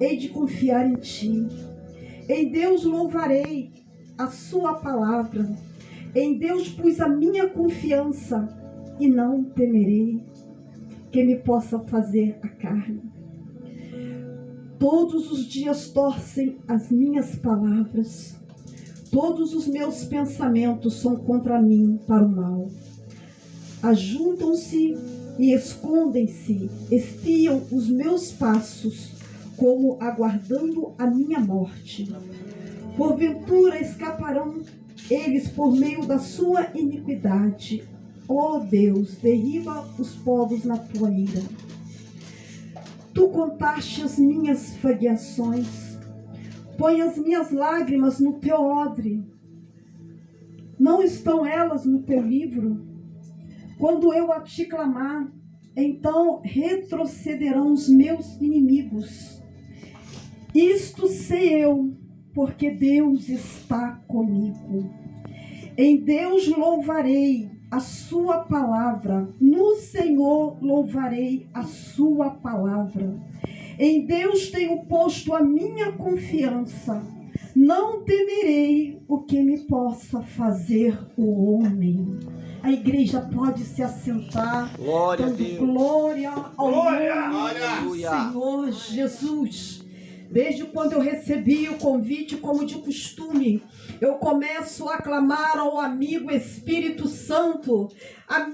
hei de confiar em ti. Em Deus louvarei a sua palavra. Em Deus pus a minha confiança e não temerei que me possa fazer a carne. Todos os dias torcem as minhas palavras. Todos os meus pensamentos são contra mim para o mal. Ajuntam-se e escondem-se, espiam os meus passos, como aguardando a minha morte. Porventura escaparão eles por meio da sua iniquidade. Ó Deus, derriba os povos na tua ira. Tu contaste as minhas vagueações. Põe as minhas lágrimas no teu odre. Não estão elas no teu livro? Quando eu a te clamar, então retrocederão os meus inimigos. Isto sei eu, porque Deus está comigo. Em Deus louvarei a sua palavra. No Senhor louvarei a sua palavra. Em Deus tenho posto a minha confiança. Não temerei o que me possa fazer o homem. A igreja pode se assentar. Glória a Deus. Glória ao Glória. nome do Senhor Jesus. Desde quando eu recebi o convite, como de costume, eu começo a clamar ao amigo Espírito Santo.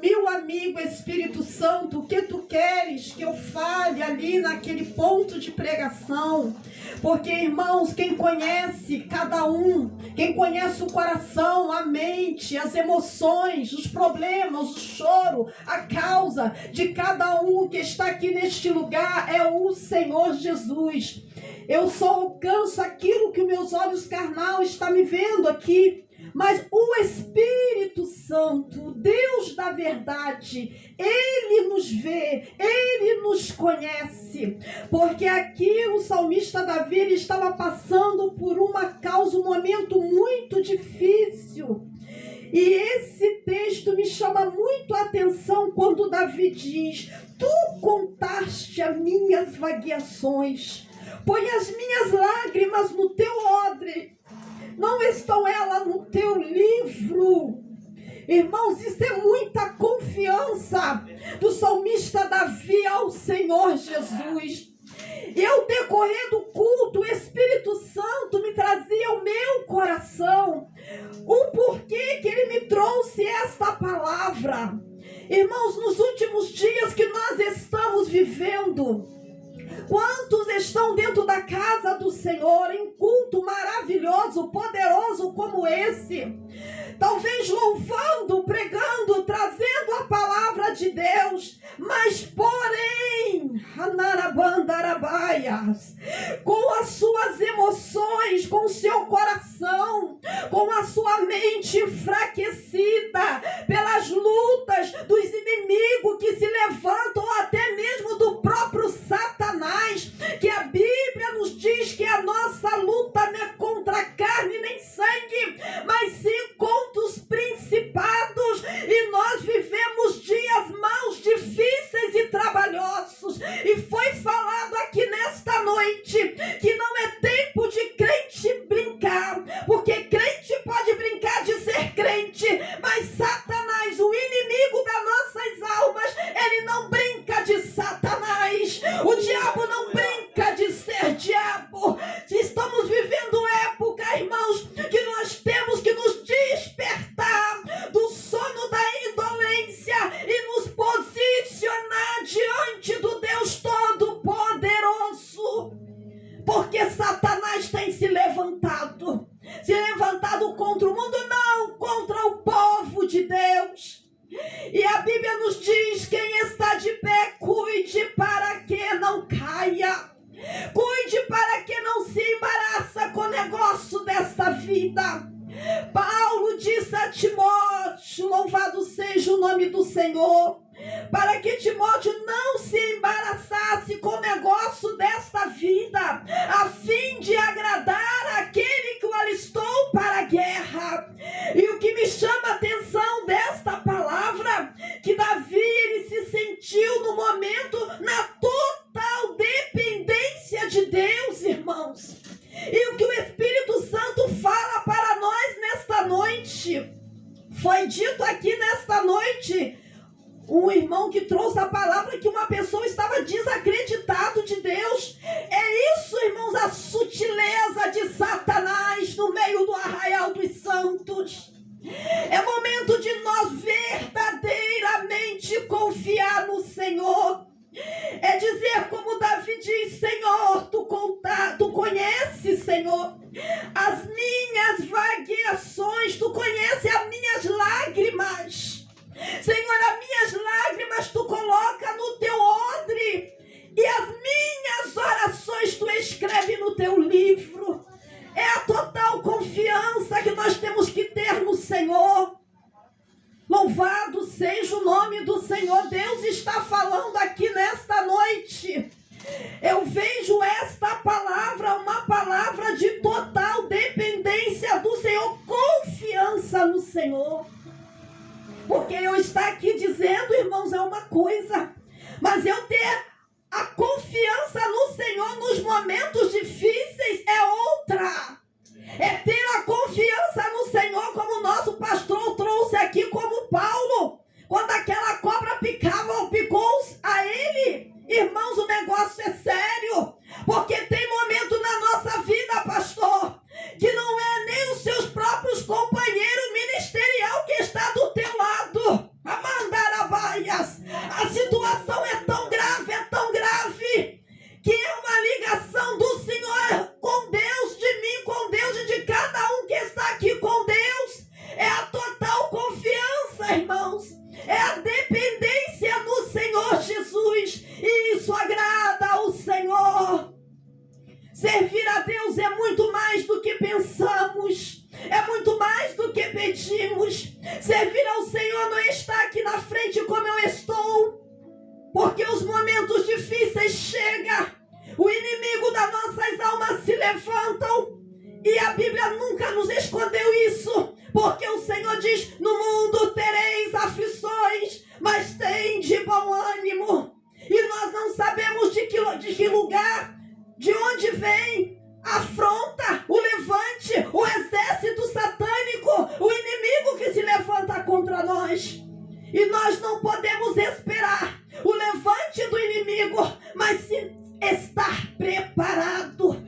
Meu amigo Espírito Santo, o que tu queres que eu fale ali naquele ponto de pregação? Porque, irmãos, quem conhece cada um, quem conhece o coração, a mente, as emoções, os problemas, o choro, a causa de cada um que está aqui neste lugar é o Senhor Jesus. Eu só alcanço aquilo que os meus olhos carnais estão me vendo aqui. Mas o Espírito Santo, Deus da verdade, Ele nos vê, Ele nos conhece. Porque aqui o salmista Davi ele estava passando por uma causa, um momento muito difícil. E esse texto me chama muito a atenção quando Davi diz: tu contaste as minhas vagueações, põe as minhas lágrimas no teu odre. Não estão elas no teu livro? Irmãos, isso é muita confiança do salmista Davi ao Senhor Jesus. E ao decorrer do culto, o Espírito Santo me trazia ao meu coração o porquê que ele me trouxe esta palavra. Irmãos, nos últimos dias que nós estamos vivendo, quantos estão dentro da casa do Senhor em culto maravilhoso, poderoso como esse? Talvez louvando, pregando, trazendo a palavra de Deus, mas porém, com as suas emoções, com o seu coração, com a sua mente enfraquecida pelas lutas dos inimigos que se levantam, ou até mesmo do próprio Satanás, que a Bíblia nos diz que a nossa luta não é contra carne nem sangue, mas sim contra os principados. E nós vivemos dias maus, difíceis e trabalhosos. E foi falado aqui nesta noite que não é tempo de crente brincar, porque crente pode brincar de ser crente, mas Satanás, o inimigo das nossas almas, ele não brinca de Satanás. O diabo não brinca de ser diabo. Estamos vivendo época, irmãos, que nós temos que nos despertar do sono da indolência e nos posicionar diante do Deus Todo-Poderoso. Porque Satanás tem se levantado contra o mundo, não, contra o povo de Deus. E a Bíblia nos diz: quem está de pé, cuide para que não caia. Cuide para que não se embaraça com o negócio desta vida. Paulo disse a Timóteo, louvado seja o nome do Senhor, para que Timóteo não se embaraçasse com o negócio desta vida, a fim de agradar aquele que o alistou para a guerra. E o que me chama a atenção desta palavra, que Davi ele se sentiu no momento na total dependência de Deus, irmãos. E o que o Espírito Santo fala para nós nesta noite, foi dito aqui nesta noite, um irmão que trouxe a palavra que uma pessoa estava desacreditado de Deus. É isso, irmãos, a sutileza de Satanás no meio do arraial dos santos. É momento de nós verdadeiramente confiar no Senhor. É dizer como Davi diz: Senhor, tu conheces, Senhor, as minhas vagueações, tu conheces as minhas lágrimas. Senhor, as minhas lágrimas tu coloca no teu odre e as minhas orações tu escreve no teu livro. É a total confiança que nós temos que ter no Senhor. Louvado seja o nome do Senhor. Deus está falando aqui nesta noite. Eu vejo esta palavra, uma palavra de total dependência do Senhor, confiança no Senhor. Porque eu estar aqui dizendo, irmãos, é uma coisa, mas eu ter a confiança no Senhor nos momentos difíceis é outra. É ter a confiança no Senhor, como o nosso pastor trouxe aqui, como Paulo, quando aquela cobra picou a ele. Irmãos, o negócio é sério, porque tem momento na nossa vida, pastor, que não é nem os seus próprios companheiros ministerial que está do teu lado. Amandarabaias. A situação é tão grave, que é uma ligação do Senhor com Deus, de mim com Deus e de cada um que está aqui com Deus. É a total confiança, irmãos. É a dependência no Senhor Jesus. E isso agrada ao Senhor. Servir a Deus é muito mais do que pensamos. É muito mais do que pedimos. Servir ao Senhor não é estar aqui na frente como eu estou. Porque os momentos difíceis chegam. O inimigo das nossas almas se levantam. E a Bíblia nunca nos escondeu isso. Porque o Senhor diz: no mundo tereis aflições, mas tem de bom ânimo. E nós não sabemos de que lugar, de onde vem a afronta, o levante, o exército satânico, o inimigo que se levanta contra nós. E nós não podemos esperar o levante do inimigo, mas sim estar preparado.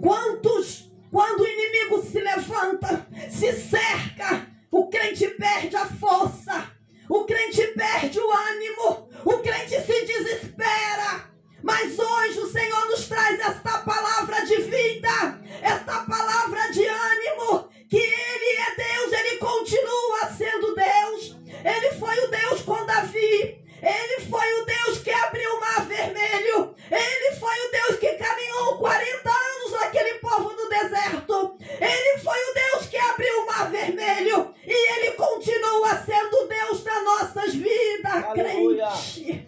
Quando o inimigo se levanta, se cerca, o crente perde a força, o crente perde o ânimo, o crente se desespera. Mas hoje o Senhor nos traz esta palavra de vida, esta palavra de ânimo, que Ele é Deus, Ele continua sendo Deus. Ele foi o Deus com Davi, Ele foi o Deus que abriu o mar vermelho, Ele foi o Deus que caminhou 40 anos naquele povo no deserto, Ele foi o Deus que abriu o mar vermelho, e Ele continua sendo Deus das nossas vidas. Aleluia. Crente.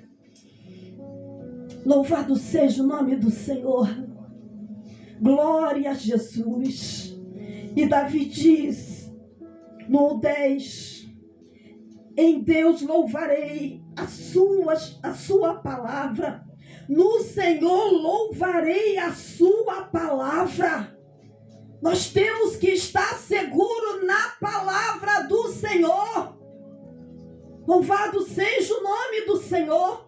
Louvado seja o nome do Senhor. Glória a Jesus. E Davi diz no 10: em Deus louvarei a sua palavra. No Senhor louvarei a sua palavra. Nós temos que estar seguro na palavra do Senhor. Louvado seja o nome do Senhor.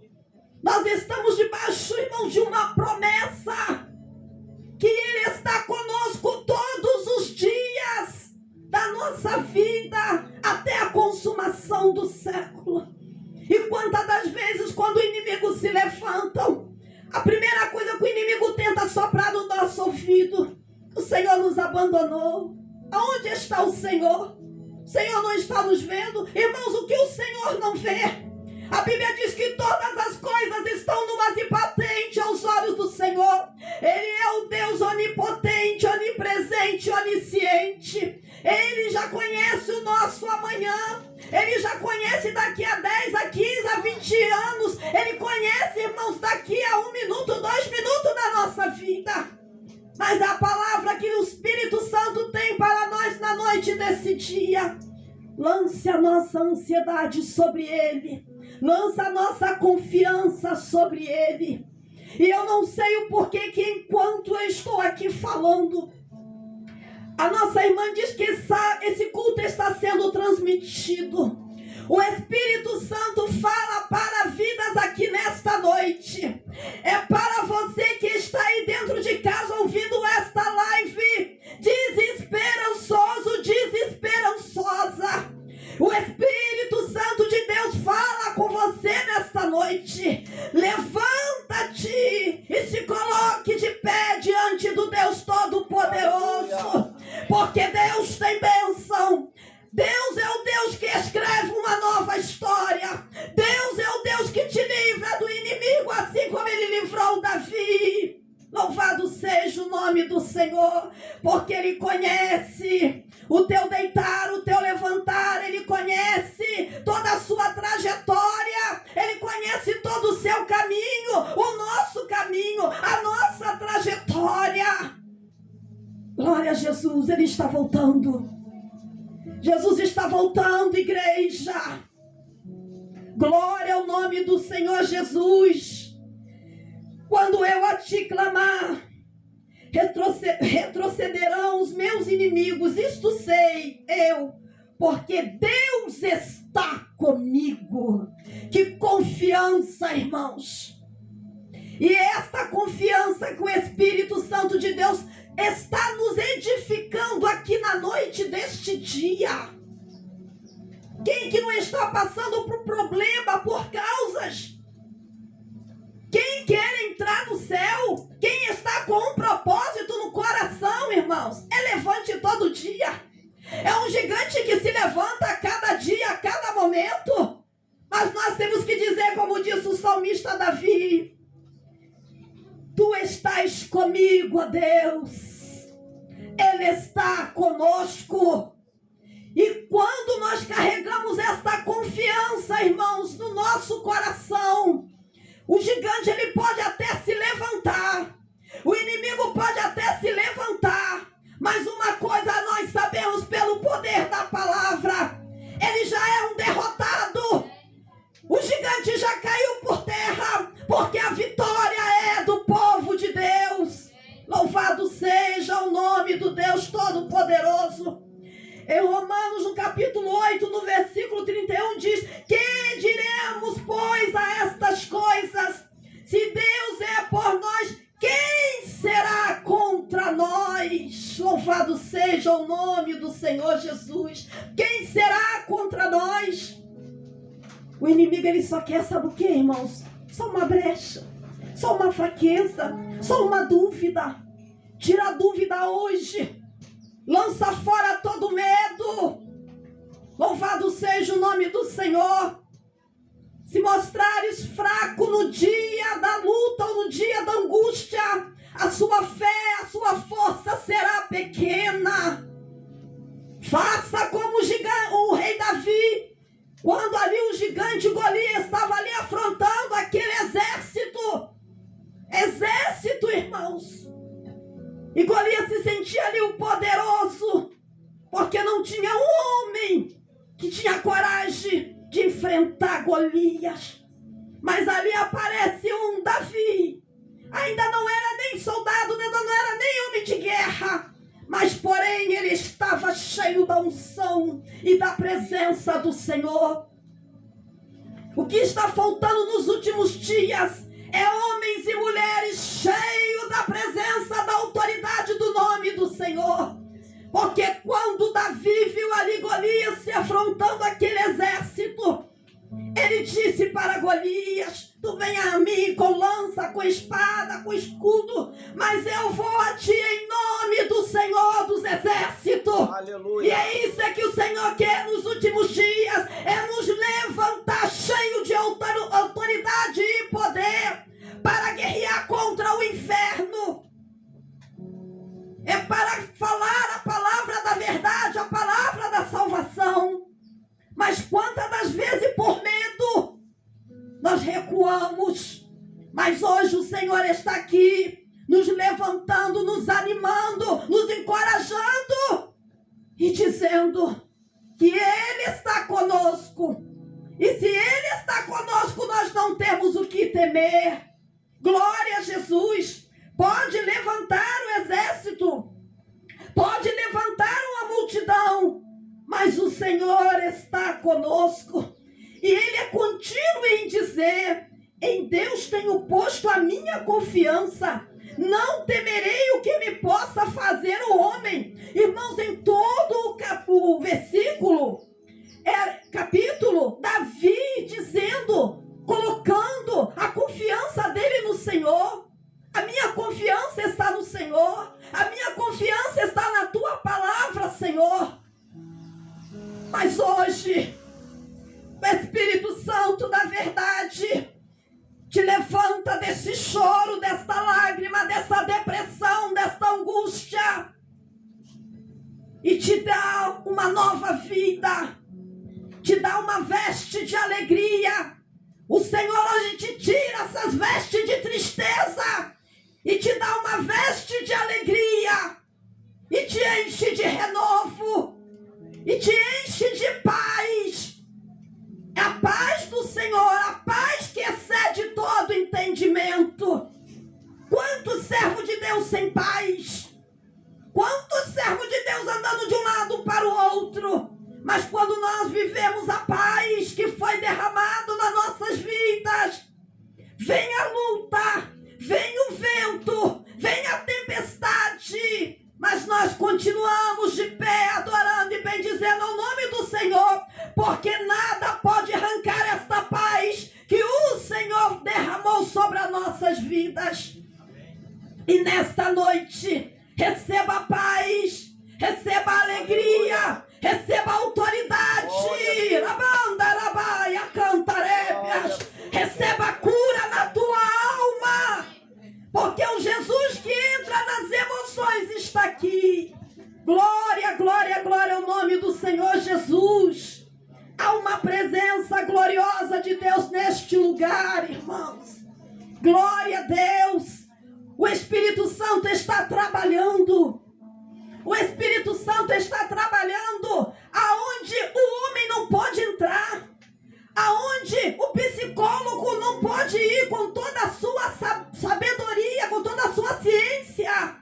Nós estamos debaixo, irmãos, de uma promessa, que Ele está conosco todos os dias da nossa vida, até a consumação do século. E quantas das vezes, quando o inimigo se levanta, a primeira coisa que o inimigo tenta soprar no nosso ouvido: o Senhor nos abandonou. Aonde está o Senhor? O Senhor não está nos vendo. Irmãos, o que o Senhor não vê? A Bíblia diz que todas as coisas estão numas e patentes aos olhos do Senhor. Ele é o Deus onipotente, onipresente, onisciente. Ele já conhece o nosso amanhã. Ele já conhece daqui a 10, a 15, a 20 anos. Ele conhece, irmãos, daqui a 1 minuto, 2 minutos da nossa vida. Mas a palavra que o Espírito Santo tem para nós na noite desse dia: lance a nossa ansiedade sobre Ele. Lança a nossa confiança sobre Ele. E eu não sei o porquê que enquanto eu estou aqui falando. A nossa irmã diz que esse culto está sendo transmitido. O Espírito Santo fala para vidas aqui nesta noite. É para você que está aí dentro de casa ouvindo esta live, desesperançoso, desesperançosa. O Espírito Santo de Deus fala com você nesta noite. Levanta-te e se coloque de pé diante do Deus Todo-Poderoso, porque Deus tem bênção. Deus é o Deus que escreve uma nova história. Deus é o Deus que te livra do inimigo, assim como ele livrou Davi. Louvado seja o nome do Senhor, porque Ele conhece o teu deitar, o teu levantar, Ele conhece toda a sua trajetória, Ele conhece todo o seu caminho, o nosso caminho, a nossa trajetória. Glória a Jesus, Ele está voltando. Jesus está voltando, igreja. Glória ao nome do Senhor Jesus. Quando eu a ti clamar, retrocederão os meus inimigos. Isto sei eu, porque Deus está comigo. Que confiança, irmãos. E esta confiança que o Espírito Santo de Deus está nos edificando aqui na noite deste dia. Quem que não está passando por problema, por causas? Quem quer entrar no céu? Quem está com um propósito no coração, irmãos? É levante todo dia. É um gigante que se levanta a cada dia, a cada momento. Mas nós temos que dizer, como disse o salmista Davi: Tu estás comigo, ó Deus. Ele está conosco. E quando nós carregamos esta confiança, irmãos, no nosso coração, o gigante ele pode até se levantar, o inimigo pode até se levantar, mas uma coisa nós sabemos pelo poder da palavra: ele já é um derrotado. O gigante já caiu por terra, porque a vitória é do povo de Deus. Louvado seja o nome do Deus Todo-Poderoso. Em Romanos, no capítulo 8, no versículo 31, diz: Que diremos, pois, a estas coisas? Se Deus é por nós, quem será contra nós? Louvado seja o nome do Senhor Jesus. Quem será contra nós? O inimigo, ele só quer, sabe o que, irmãos? Só uma brecha, só uma fraqueza, só uma dúvida. Tira a dúvida hoje. Lança fora todo medo. Louvado seja o nome do Senhor. Se mostrares fraco no dia da luta ou no dia da angústia, a sua fé, a sua força será pequena. Faça como o rei Davi, quando ali o gigante Golias estava ali afrontando aquele exército. Exército, irmãos. E Golias se sentia ali o poderoso, porque não tinha um homem que tinha coragem de enfrentar Golias. Mas ali aparece um Davi. Ainda não era nem soldado, ainda não era nem homem de guerra, mas porém ele estava cheio da unção e da presença do Senhor. O que está faltando nos últimos dias é homens e mulheres cheios da presença, da autoridade do nome do Senhor. Porque quando Davi viu ali Golias se afrontando aquele exército, ele disse para Golias: Tu vem a mim com lança, com espada, com escudo, mas eu vou a ti em nome do Senhor dos exércitos. Aleluia. E é isso que o Senhor quer nos últimos dias, é nos levantar cheio de autoridade e poder para guerrear contra o inferno. É para falar a palavra da verdade, a palavra da salvação. Mas quantas das vezes por medo nós recuamos. Mas hoje o Senhor está aqui nos levantando, nos animando, nos encorajando e dizendo que Ele está conosco. E se Ele está conosco, nós não temos o que temer. Glória a Jesus. Pode levantar o exército multidão, mas o Senhor está conosco. E Ele é contínuo em dizer: em Deus tenho posto a minha confiança, não temerei o que me possa fazer o homem. Irmãos, em todo o versículo, capítulo, Davi dizendo, colocando a confiança dele no Senhor. A minha confiança está no Senhor, a minha confiança está na tua palavra, Senhor. Mas hoje, o Espírito Santo da verdade te levanta desse choro, desta lágrima, dessa depressão, desta angústia, e te dá uma nova vida, te dá uma veste de alegria. O Senhor hoje te tira essas vestes de tristeza e te dá uma veste de alegria, e te enche de renovo, e te enche de paz. É a paz do Senhor, a paz que excede todo entendimento. Quantos servos de Deus sem paz? Quantos servos de Deus andando de um lado para o outro? Mas quando nós vivemos a paz que foi derramado nas nossas vidas, vem a luta, vem o vento, vem a tempestade, mas nós continuamos de pé, adorando e bendizendo o nome do Senhor, porque nada pode arrancar esta paz que o Senhor derramou sobre as nossas vidas. E nesta noite, receba a paz, receba a alegria, receba a autoridade, receba a cura na tua alma, porque o Jesus que entra nas emoções está aqui. Glória, glória, glória ao nome do Senhor Jesus. Há uma presença gloriosa de Deus neste lugar, irmãos. Glória a Deus. O Espírito Santo está trabalhando. O Espírito Santo está trabalhando aonde o homem não pode entrar, aonde o psicólogo não pode ir com toda a sua sabedoria, com toda a sua ciência.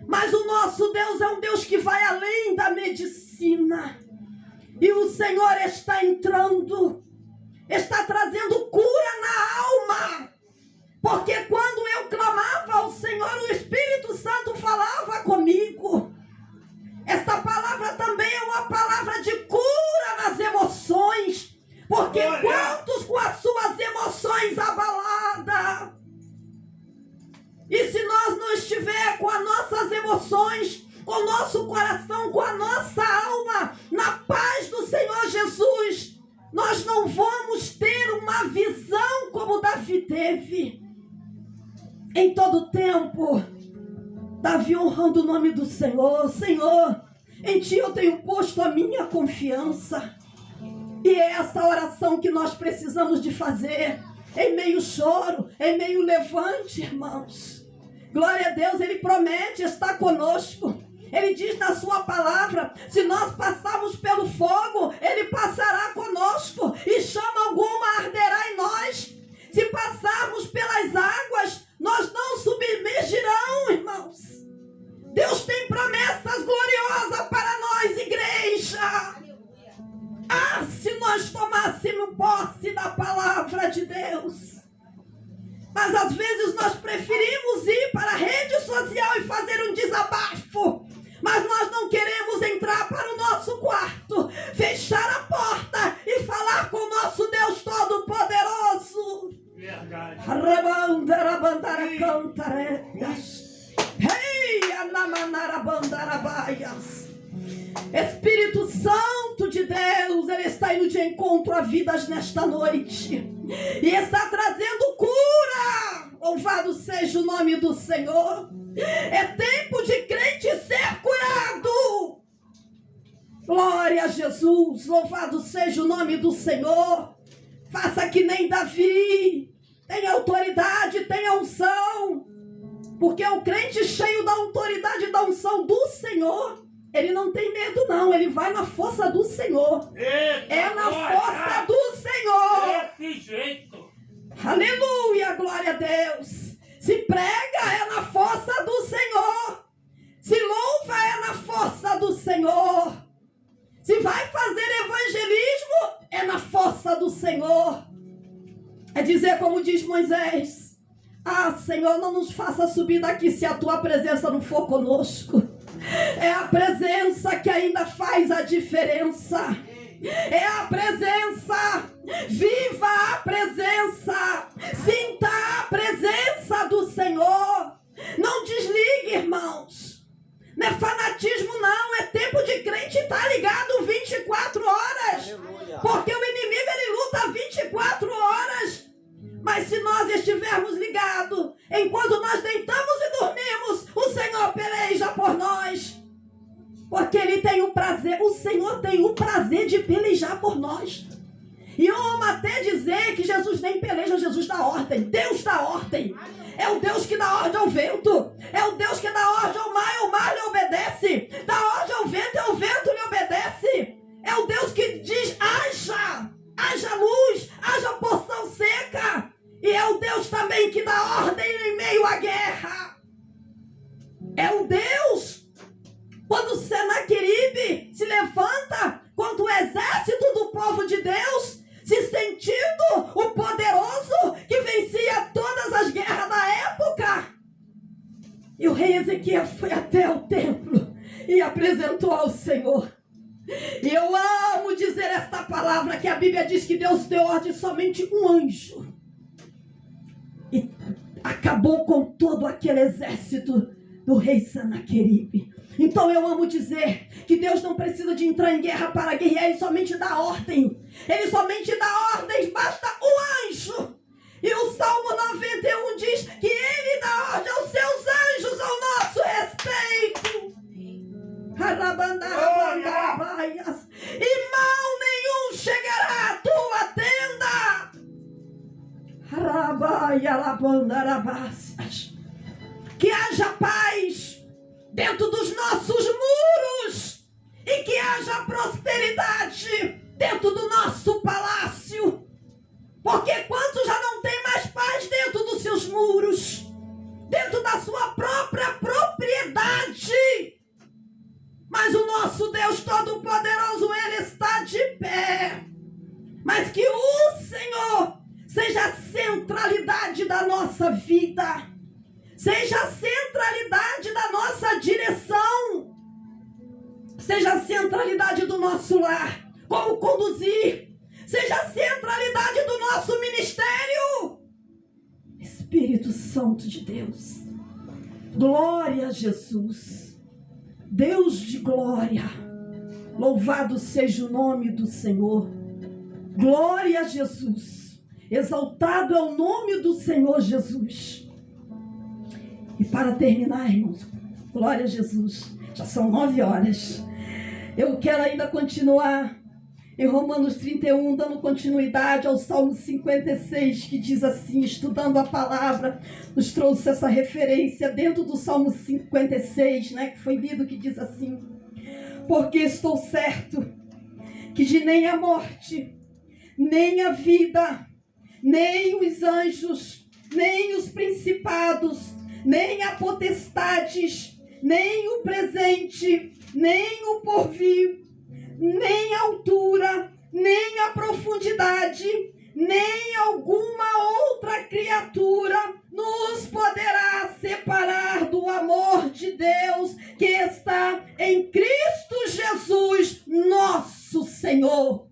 Mas o nosso Deus é um Deus que vai além da medicina. E o Senhor está entrando, está trazendo cura na alma. Porque quando eu clamava ao Senhor, o Espírito Santo falava comigo. Esta palavra também é uma palavra de cura nas emoções. Porque quantos com as suas emoções abaladas? E se nós não estiver com as nossas emoções, com o nosso coração, com a nossa alma, na paz do Senhor Jesus, nós não vamos ter uma visão como Davi teve. Em todo tempo, Davi honrando o nome do Senhor. Senhor, em Ti eu tenho posto a minha confiança. E é essa oração que nós precisamos de fazer, em meio choro, em meio levante, irmãos. Glória a Deus, Ele promete estar conosco. Ele diz na sua palavra, se nós passarmos pelo fogo, Ele passará conosco, e chama alguma arderá em nós. Se passarmos pelas águas, nós não submergirão, irmãos. Deus tem promessas gloriosas para nós, igreja. Ah, se nós tomássemos posse da palavra de Deus. Mas às vezes nós preferimos ir para a rede social e fazer um desabafo. Mas nós não queremos entrar para o nosso quarto, fechar a porta e falar com o nosso Deus Todo-Poderoso. Verdade. Espírito Santo de Deus, Ele está indo de encontro a vidas nesta noite e está trazendo cura. Louvado seja o nome do Senhor. É tempo de crente ser curado. Glória a Jesus. Louvado seja o nome do Senhor. Faça que nem Davi. Tenha autoridade, tenha unção. Porque o crente cheio da autoridade e da unção do Senhor, ele não tem medo não, ele vai na força do Senhor. É na força do Senhor. Desse jeito. Aleluia, glória a Deus. Se prega é na força do Senhor. Se louva é na força do Senhor. como diz Moisés: ah, Senhor, não nos faça subir daqui se a tua presença não for conosco. É a presença que ainda faz a diferença. É a presença. Viva a presença. Sinta a presença do Senhor. Não desligue, irmãos. Não é fanatismo, não. É tempo de crente estar ligado 24 horas. Aleluia. Porque o inimigo, ele luta 24 horas. Mas se nós estivermos ligados, enquanto nós deitamos e dormimos, o Senhor peleja por nós. Porque Ele tem o prazer, o Senhor tem o prazer de pelejar por nós. E eu amo até dizer que Jesus nem peleja, Jesus dá ordem. Deus dá ordem. É o Deus que dá ordem ao vento. É o Deus que dá ordem ao mar, e o mar lhe obedece. Dá ordem ao vento, e o vento lhe obedece. É o Deus que diz: haja luz, haja porção seca. E é o Deus também que dá ordem em meio à guerra. É o Deus. Quando Senaqueribe se levanta contra o exército do povo de Deus, se sentindo o poderoso que vencia todas as guerras da época, e o rei Ezequias foi até o templo e apresentou ao Senhor. E eu amo dizer esta palavra, que a Bíblia diz que Deus deu ordem somente um anjo e acabou com todo aquele exército do rei Senaqueribe. Então eu amo dizer que Deus não precisa de entrar em guerra para guerrear. Ele somente dá ordem. Ele somente dá ordens, basta o anjo. E o Salmo 91 diz que Ele dá ordem aos seus anjos ao nosso respeito. E mal nenhum chegará à tua tenda. Que haja paz dentro dos nossos muros e que haja prosperidade dentro do nosso palácio. Porque quantos já não tem mais paz dentro dos seus muros, dentro da sua própria propriedade? Mas o nosso Deus Todo-Poderoso, Ele está de pé. Mas que o Senhor seja a centralidade da nossa vida, seja a centralidade da nossa direção, seja a centralidade do nosso lar, como conduzir, seja a centralidade do nosso ministério. Espírito Santo de Deus, glória a Jesus, Deus de glória, louvado seja o nome do Senhor. Glória a Jesus, exaltado é o nome do Senhor Jesus. E para terminar, irmãos, glória a Jesus, já são 9 horas. Eu quero ainda continuar em Romanos 31, dando continuidade ao Salmo 56, que diz assim, estudando a palavra, nos trouxe essa referência dentro do Salmo 56, que foi lido, que diz assim: porque estou certo que de nem a morte, nem a vida, nem os anjos, nem os principados, nem a potestades, nem o presente, nem o porvir, nem a altura, nem a profundidade, nem alguma outra criatura nos poderá separar do amor de Deus que está em Cristo Jesus, nosso Senhor.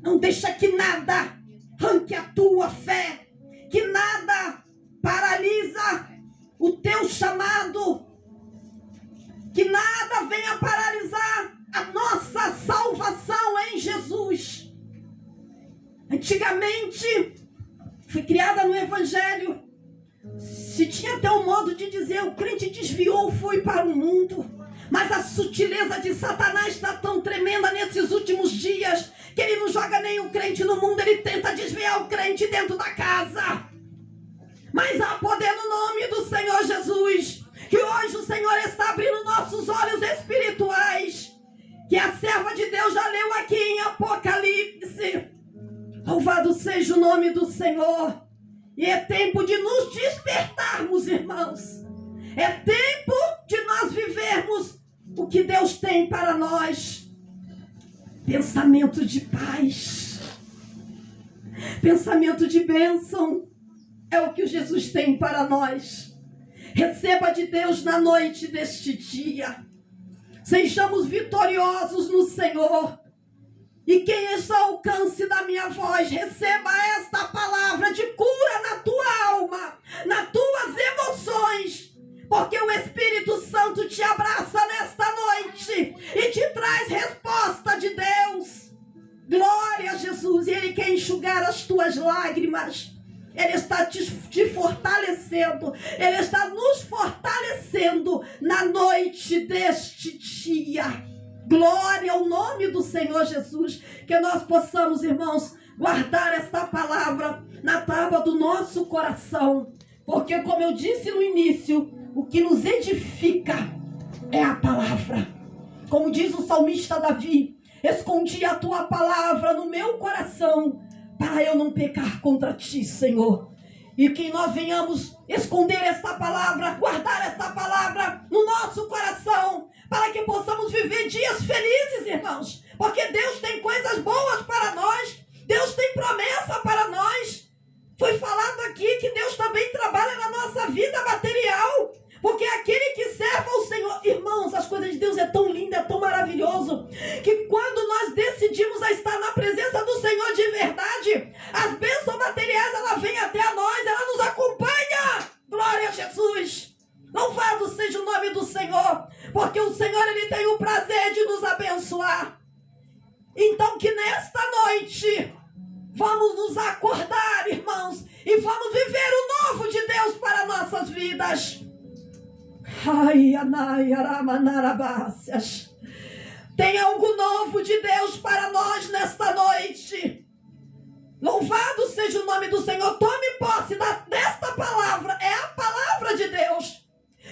Não deixa que nada arranque a tua fé, que nada paralisa o teu chamado, que nada venha paralisar a nossa salvação em Jesus. Antigamente, fui criada no Evangelho, se tinha até um modo de dizer, o crente desviou, foi para o mundo. Mas a sutileza de Satanás está tão tremenda nesses últimos dias, que ele não joga nem o crente no mundo, ele tenta desviar o crente dentro da casa. Mas há poder no nome do Senhor Jesus, que hoje o Senhor está abrindo nossos olhos espirituais, que a serva de Deus já leu aqui em Apocalipse. Louvado seja o nome do Senhor. E é tempo de nos despertarmos, irmãos. É tempo de nós vivermos o que Deus tem para nós. Pensamento de paz, Pensamento de bênção é o que o Jesus tem para nós. Receba de Deus na noite deste dia. Sejamos vitoriosos no Senhor. E quem está ao alcance da minha voz, receba esta palavra de cura na tua alma, nas tuas emoções, porque o Espírito Santo te abraça nesta noite e te traz resposta de Deus. Glória a Jesus. E Ele quer enxugar as tuas lágrimas. Ele está te fortalecendo. Ele está nos fortalecendo na noite deste dia. Glória ao nome do Senhor Jesus. Que nós possamos, irmãos, guardar esta palavra na tábua do nosso coração. Porque, como eu disse no início, o que nos edifica é a palavra. Como diz o salmista Davi: escondi a tua palavra no meu coração, para eu não pecar contra ti, Senhor. E que nós venhamos esconder esta palavra, guardar esta palavra no nosso coração, para que possamos viver dias felizes, irmãos. Porque Deus tem coisas boas para nós. Deus tem promessa para nós. Foi falado aqui que Deus também trabalha na nossa vida material. Porque aquele que serve ao Senhor, irmãos, as coisas de Deus é tão linda, é tão maravilhoso, que quando nós decidimos a estar na presença do Senhor de verdade, as bênçãos materiais, ela vem até a nós, ela nos acompanha. Glória a Jesus. Louvado seja o nome do Senhor, porque o Senhor, Ele tem o prazer de nos abençoar. Então que nesta noite, vamos nos acordar, irmãos, e vamos viver o novo de Deus para nossas vidas. Tem algo novo de Deus para nós nesta noite. Louvado seja o nome do Senhor. Tome posse desta palavra. É a palavra de Deus.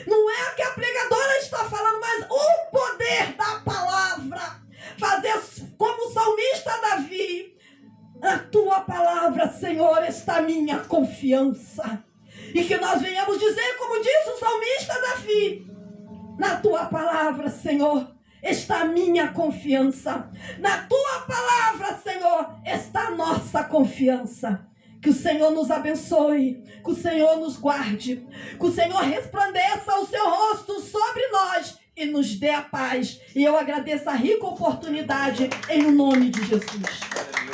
Não é o que a pregadora está falando, mas o poder da palavra. Fazer como o salmista Davi: a tua palavra, Senhor, está a minha confiança. E que nós venhamos dizer, como disse o salmista Davi: na tua palavra, Senhor, está a minha confiança. Na tua palavra, Senhor, está a nossa confiança. Que o Senhor nos abençoe, que o Senhor nos guarde, que o Senhor resplandeça o seu rosto sobre nós e nos dê a paz. E eu agradeço a rica oportunidade em nome de Jesus.